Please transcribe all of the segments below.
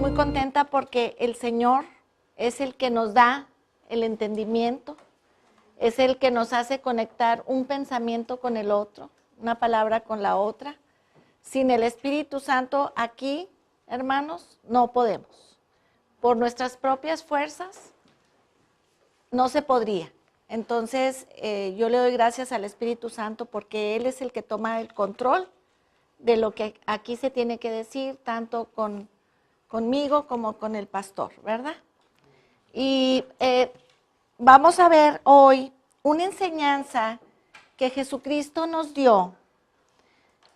muy contenta porque el Señor es el que nos da el entendimiento, es el que nos hace conectar un pensamiento con el otro, una palabra con la otra. Sin el Espíritu Santo aquí, hermanos, no podemos. Por nuestras propias fuerzas no se podría. Entonces, yo le doy gracias al Espíritu Santo porque Él es el que toma el control de lo que aquí se tiene que decir, tanto conmigo como con el pastor, ¿verdad? Y vamos a ver hoy una enseñanza que Jesucristo nos dio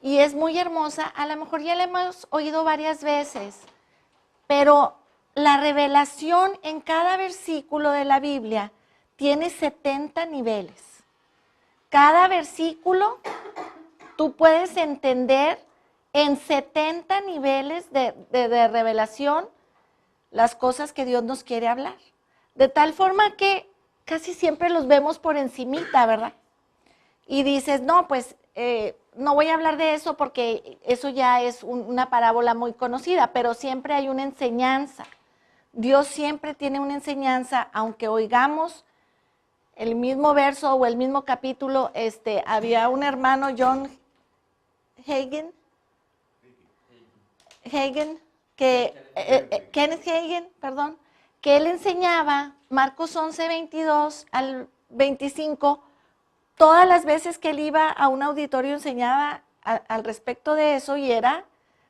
y es muy hermosa. A lo mejor ya la hemos oído varias veces, pero la revelación en cada versículo de la Biblia tiene 70 niveles. Cada versículo tú puedes entender en 70 niveles de revelación las cosas que Dios nos quiere hablar. De tal forma que casi siempre los vemos por encimita, ¿verdad? Y dices, no, pues no voy a hablar de eso porque eso ya es una parábola muy conocida, pero siempre hay una enseñanza. Dios siempre tiene una enseñanza, aunque oigamos el mismo verso o el mismo capítulo. Había un hermano, John Hagin, Kenneth Hagin, perdón, que él enseñaba Marcos 11, 22 al 25, todas las veces que él iba a un auditorio enseñaba al respecto de eso y era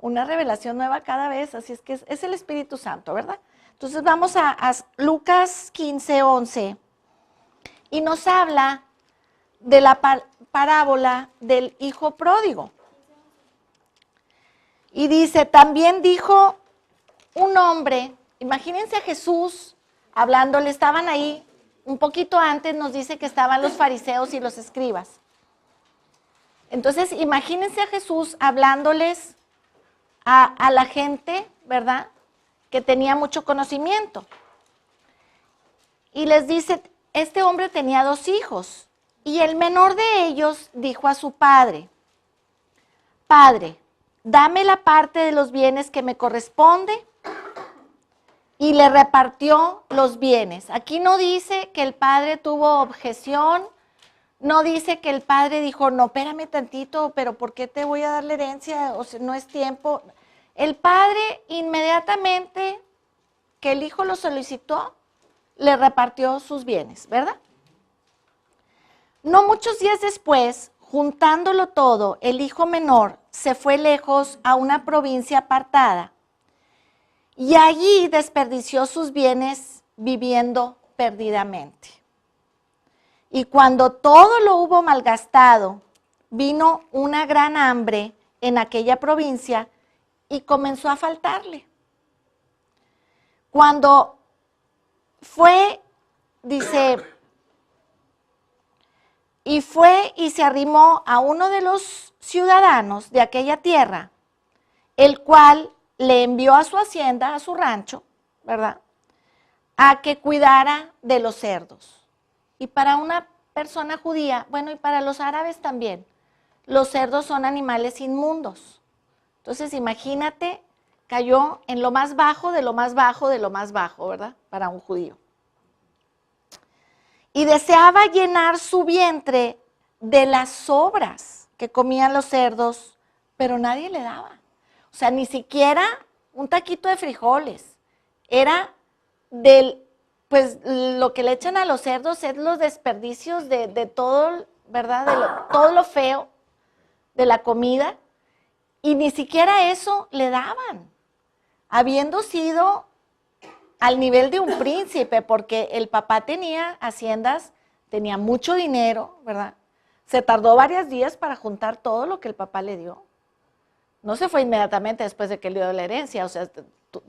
una revelación nueva cada vez, así es que es el Espíritu Santo, ¿verdad? Entonces vamos a Lucas 15, 11 y nos habla de la parábola del hijo pródigo. Y dice, también dijo un hombre, imagínense a Jesús hablándole, estaban ahí, un poquito antes nos dice que estaban los fariseos y los escribas. Entonces, imagínense a Jesús hablándoles a la gente, ¿verdad?, que tenía mucho conocimiento. Y les dice, este hombre tenía 2 hijos, y el menor de ellos dijo a su padre, Padre, dame la parte de los bienes que me corresponde, y le repartió los bienes. Aquí no dice que el padre tuvo objeción, no dice que el padre dijo, no, espérame tantito, pero ¿por qué te voy a dar la herencia? O sea, no es tiempo. El padre inmediatamente que el hijo lo solicitó, le repartió sus bienes, ¿verdad? No muchos días después, juntándolo todo, el hijo menor se fue lejos a una provincia apartada y allí desperdició sus bienes viviendo perdidamente. Y cuando todo lo hubo malgastado, vino una gran hambre en aquella provincia y comenzó a faltarle. Cuando fue, dice, y fue y se arrimó a uno de los ciudadanos de aquella tierra, el cual le envió a su hacienda, a su rancho, ¿verdad?, a que cuidara de los cerdos. Y para una persona judía, bueno, y para los árabes también, los cerdos son animales inmundos. Entonces, imagínate, cayó en lo más bajo, de lo más bajo, de lo más bajo, ¿verdad?, para un judío. Y deseaba llenar su vientre de las sobras que comían los cerdos, pero nadie le daba. O sea, ni siquiera un taquito de frijoles. Era pues lo que le echan a los cerdos es los desperdicios de todo, ¿verdad? Todo lo feo de la comida. Y ni siquiera eso le daban, habiendo sido al nivel de un príncipe, porque el papá tenía haciendas, tenía mucho dinero, ¿verdad? Se tardó varios días para juntar todo lo que el papá le dio. No se fue inmediatamente después de que le dio la herencia, o sea,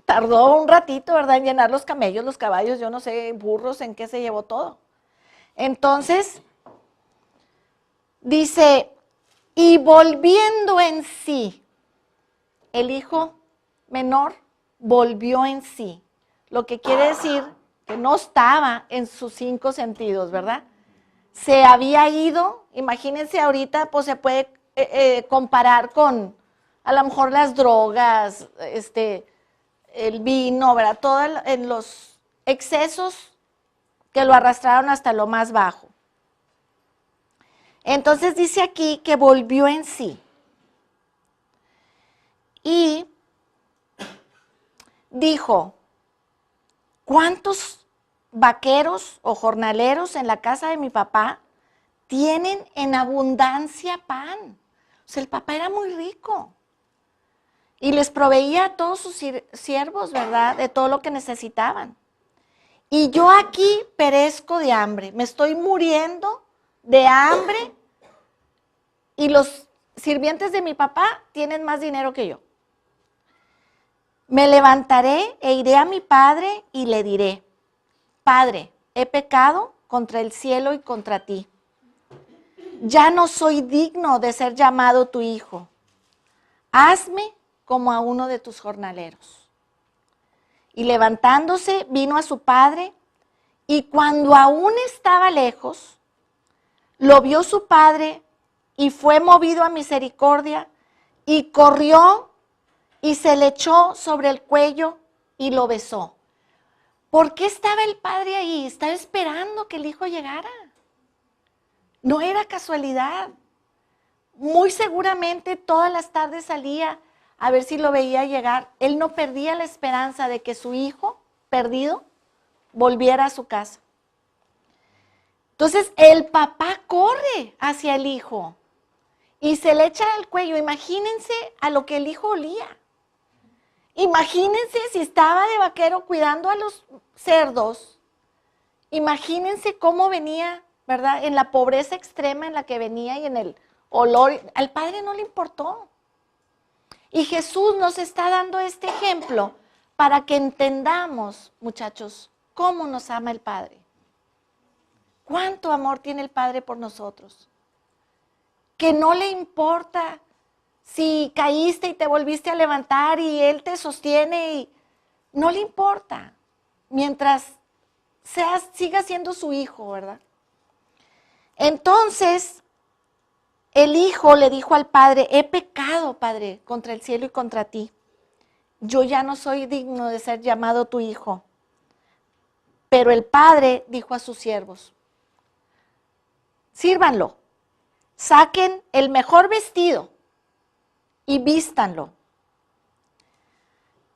tardó un ratito, ¿verdad?, en llenar los camellos, los caballos, yo no sé, burros, en qué se llevó todo. Entonces, dice, y volviendo en sí, el hijo menor volvió en sí. Lo que quiere decir que no estaba en sus 5 sentidos, ¿verdad? Se había ido, imagínense ahorita, pues se puede comparar con a lo mejor las drogas, el vino, ¿verdad? Todo en los excesos que lo arrastraron hasta lo más bajo. Entonces dice aquí que volvió en sí. Y dijo, ¿cuántos vaqueros o jornaleros en la casa de mi papá tienen en abundancia pan? O sea, el papá era muy rico. Y les proveía a todos sus siervos, ¿verdad? De todo lo que necesitaban. Y yo aquí perezco de hambre, me estoy muriendo de hambre y los sirvientes de mi papá tienen más dinero que yo. Me levantaré e iré a mi padre y le diré, Padre, he pecado contra el cielo y contra ti. Ya no soy digno de ser llamado tu hijo. Hazme como a uno de tus jornaleros. Y levantándose vino a su padre, y cuando aún estaba lejos, lo vio su padre y fue movido a misericordia y corrió y se le echó sobre el cuello y lo besó. ¿Por qué estaba el padre ahí? Estaba esperando que el hijo llegara. No era casualidad. Muy seguramente todas las tardes salía a ver si lo veía llegar. Él no perdía la esperanza de que su hijo perdido volviera a su casa. Entonces el papá corre hacia el hijo y se le echa al cuello. Imagínense a lo que el hijo olía. Imagínense si estaba de vaquero cuidando a los cerdos. Imagínense cómo venía, ¿verdad? En la pobreza extrema en la que venía y en el olor. Al padre no le importó. Y Jesús nos está dando este ejemplo para que entendamos, muchachos, cómo nos ama el Padre. Cuánto amor tiene el Padre por nosotros. Que no le importa si caíste y te volviste a levantar y Él te sostiene. Y no le importa. Mientras siga siendo su hijo, ¿verdad? Entonces, el hijo le dijo al padre, he pecado, Padre, contra el cielo y contra ti. Yo ya no soy digno de ser llamado tu hijo. Pero el padre dijo a sus siervos, sírvanlo, saquen el mejor vestido y vístanlo.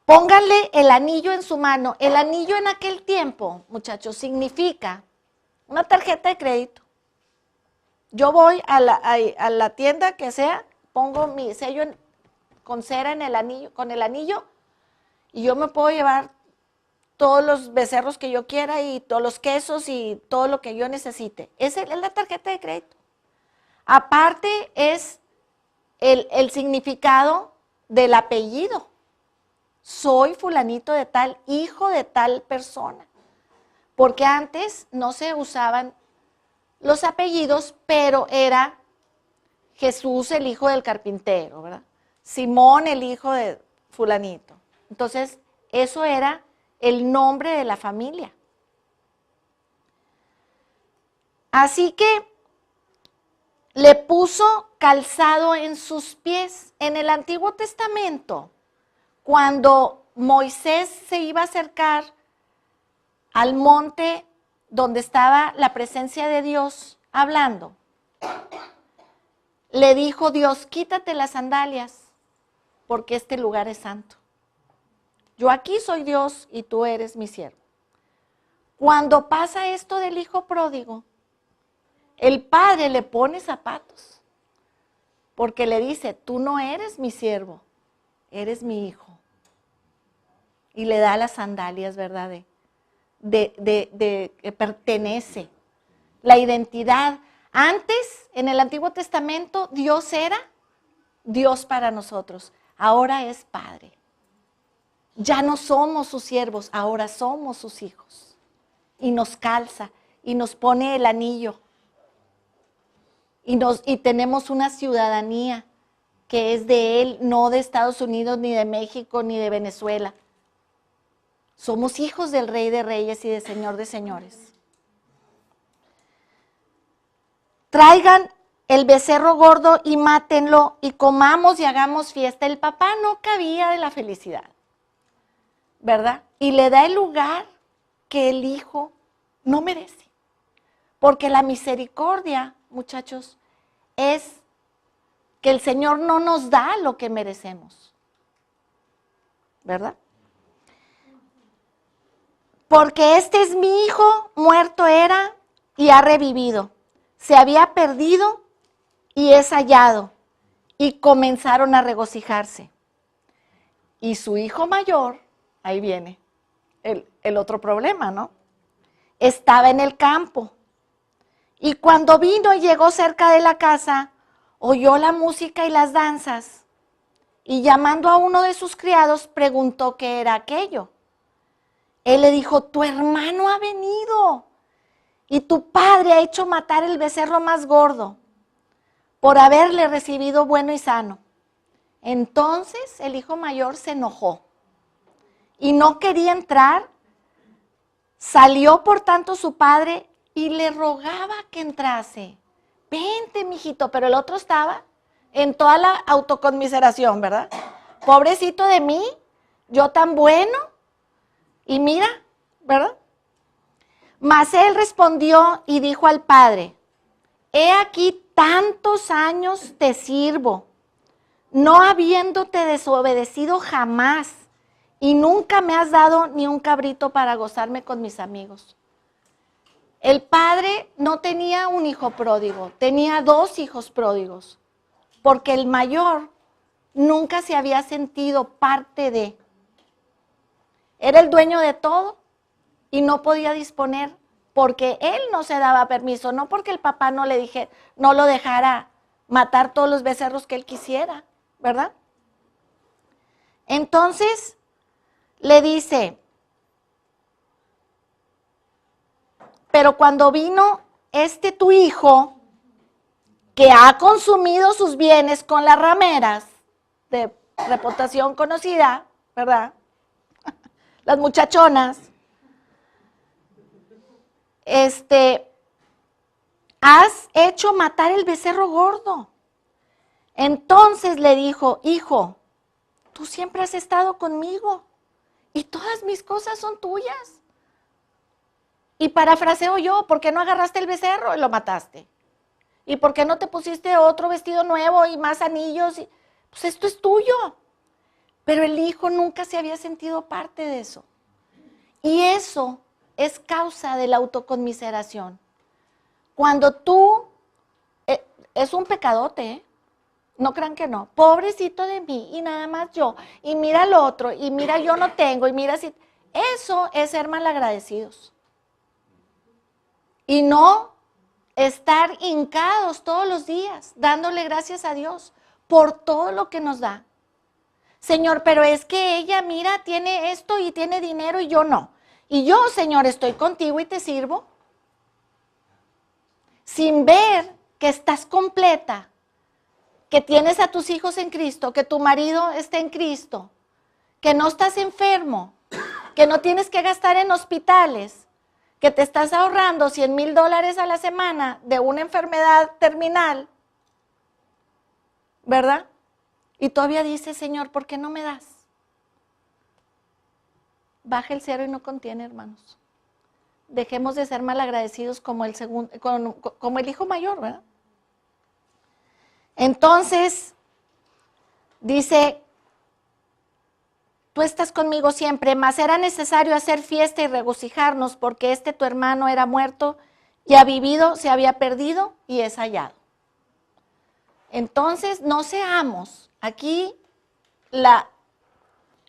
Pónganle el anillo en su mano. El anillo en aquel tiempo, muchachos, significa una tarjeta de crédito. Yo voy a la tienda que sea, pongo mi sello con cera en el anillo, con el anillo, y yo me puedo llevar todos los becerros que yo quiera y todos los quesos y todo lo que yo necesite. Esa es la tarjeta de crédito. Aparte es el significado del apellido. Soy fulanito de tal, hijo de tal persona. Porque antes no se usaban los apellidos, pero era Jesús el hijo del carpintero, ¿verdad? Simón el hijo de fulanito. Entonces, eso era el nombre de la familia. Así que le puso calzado en sus pies. En el Antiguo Testamento, cuando Moisés se iba a acercar al monte donde estaba la presencia de Dios hablando, le dijo Dios, quítate las sandalias, porque este lugar es santo. Yo aquí soy Dios y tú eres mi siervo. Cuando pasa esto del hijo pródigo, el padre le pone zapatos, porque le dice, tú no eres mi siervo, eres mi hijo. Y le da las sandalias, ¿verdad? Que pertenece, la identidad. Antes, en el Antiguo Testamento, Dios era Dios para nosotros. Ahora es Padre. Ya no somos sus siervos, ahora somos sus hijos. Y nos calza y nos pone el anillo. Y tenemos una ciudadanía que es de Él, no de Estados Unidos, ni de México, ni de Venezuela. Somos hijos del Rey de Reyes y del Señor de Señores. Traigan el becerro gordo y mátenlo y comamos y hagamos fiesta. El papá no cabía de la felicidad. ¿verdad? Y le da el lugar que el hijo no merece. Porque la misericordia, muchachos, es que el Señor no nos da lo que merecemos, ¿verdad? Porque este es mi hijo, muerto era y ha revivido. Se había perdido y es hallado. Y comenzaron a regocijarse. Y su hijo mayor, ahí viene el otro problema, ¿no? Estaba en el campo. Y cuando vino y llegó cerca de la casa, oyó la música y las danzas. Y llamando a uno de sus criados, preguntó qué era aquello. Él le dijo, tu hermano ha venido y tu padre ha hecho matar el becerro más gordo por haberle recibido bueno y sano. Entonces el hijo mayor se enojó y no quería entrar. Salió por tanto su padre y le rogaba que entrase. Vente, mijito, pero el otro estaba en toda la autoconmiseración, ¿verdad? Pobrecito de mí, yo tan bueno, y mira, ¿verdad? Mas él respondió y dijo al padre, he aquí tantos años te sirvo, no habiéndote desobedecido jamás, y nunca me has dado ni un cabrito para gozarme con mis amigos. El padre no tenía un hijo pródigo, tenía 2 hijos pródigos, porque el mayor nunca se había sentido parte de. Era el dueño de todo y no podía disponer porque él no se daba permiso, no porque el papá no lo dejara matar todos los becerros que él quisiera, ¿verdad? Entonces le dice, pero cuando vino tu hijo, que ha consumido sus bienes con las rameras, de reputación conocida, ¿verdad? Las muchachonas, has hecho matar el becerro gordo. Entonces le dijo, hijo, tú siempre has estado conmigo y todas mis cosas son tuyas. Y parafraseo yo, ¿por qué no agarraste el becerro y lo mataste? ¿Y por qué no te pusiste otro vestido nuevo y más anillos? Pues esto es tuyo. Pero el hijo nunca se había sentido parte de eso. Y eso es causa de la autoconmiseración. Cuando tú, es un pecadote, ¿eh? No crean que no. Pobrecito de mí y nada más yo. Y mira al otro y mira yo no tengo y mira si... Eso es ser malagradecidos. Y no estar hincados todos los días, dándole gracias a Dios por todo lo que nos da. Señor, pero es que ella, mira, tiene esto y tiene dinero y yo no. Y yo, Señor, estoy contigo y te sirvo. Sin ver que estás completa, que tienes a tus hijos en Cristo, que tu marido está en Cristo, que no estás enfermo, que no tienes que gastar en hospitales, que te estás ahorrando $100,000 a la semana de una enfermedad terminal, ¿verdad? Y todavía dices, Señor, ¿por qué no me das? Baja el cero y no contiene, hermanos. Dejemos de ser malagradecidos como el hijo mayor, ¿verdad? Entonces, dice, tú estás conmigo siempre, mas era necesario hacer fiesta y regocijarnos porque tu hermano era muerto y ha vivido, se había perdido y es hallado. Entonces, no seamos, aquí la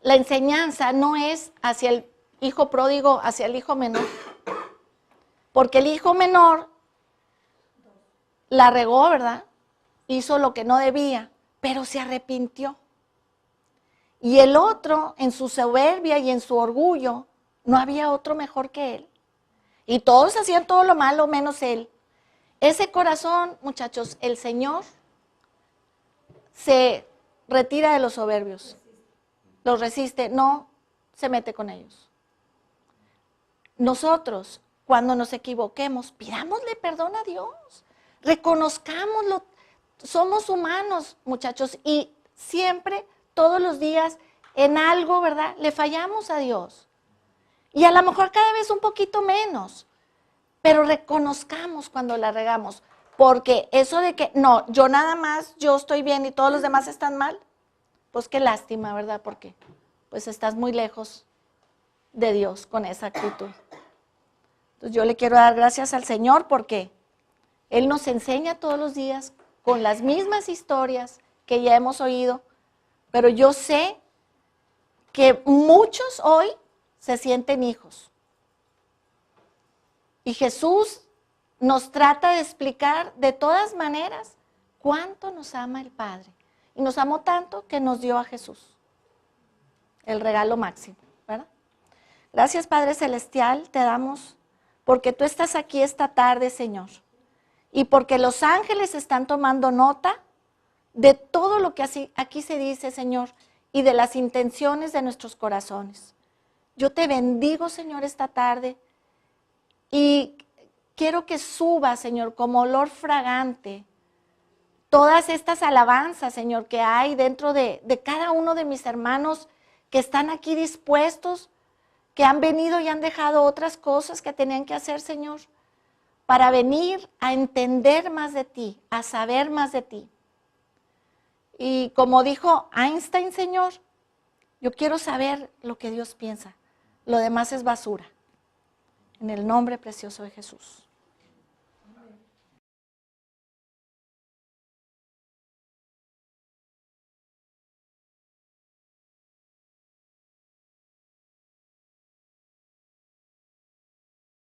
enseñanza no es hacia el hijo pródigo, hacia el hijo menor, porque el hijo menor la regó, ¿verdad? Hizo lo que no debía, pero se arrepintió. Y el otro, en su soberbia y en su orgullo, no había otro mejor que él. Y todos hacían todo lo malo menos él. Ese corazón, muchachos, el Señor se retira de los soberbios. Los resiste, no se mete con ellos. Nosotros, cuando nos equivoquemos, pidámosle perdón a Dios. Reconozcámoslo. Somos humanos, muchachos, y siempre, todos los días, en algo, ¿verdad? Le fallamos a Dios. Y a lo mejor cada vez un poquito menos, pero reconozcamos cuando la regamos. Porque eso de que, no, yo nada más, yo estoy bien y todos los demás están mal, pues qué lástima, ¿verdad? Porque pues estás muy lejos de Dios con esa actitud. Entonces yo le quiero dar gracias al Señor porque Él nos enseña todos los días con las mismas historias que ya hemos oído, pero yo sé que muchos hoy se sienten hijos. Y Jesús nos trata de explicar de todas maneras cuánto nos ama el Padre. Y nos amó tanto que nos dio a Jesús, el regalo máximo, ¿verdad? Gracias, Padre Celestial, te damos porque tú estás aquí esta tarde, Señor. Y porque los ángeles están tomando nota de todo lo que aquí se dice, Señor, y de las intenciones de nuestros corazones. Yo te bendigo, Señor, esta tarde y quiero que suba, Señor, como olor fragante, todas estas alabanzas, Señor, que hay dentro de cada uno de mis hermanos que están aquí dispuestos, que han venido y han dejado otras cosas que tenían que hacer, Señor, para venir a entender más de ti, a saber más de ti. Y como dijo Einstein, Señor, yo quiero saber lo que Dios piensa. Lo demás es basura. En el nombre precioso de Jesús.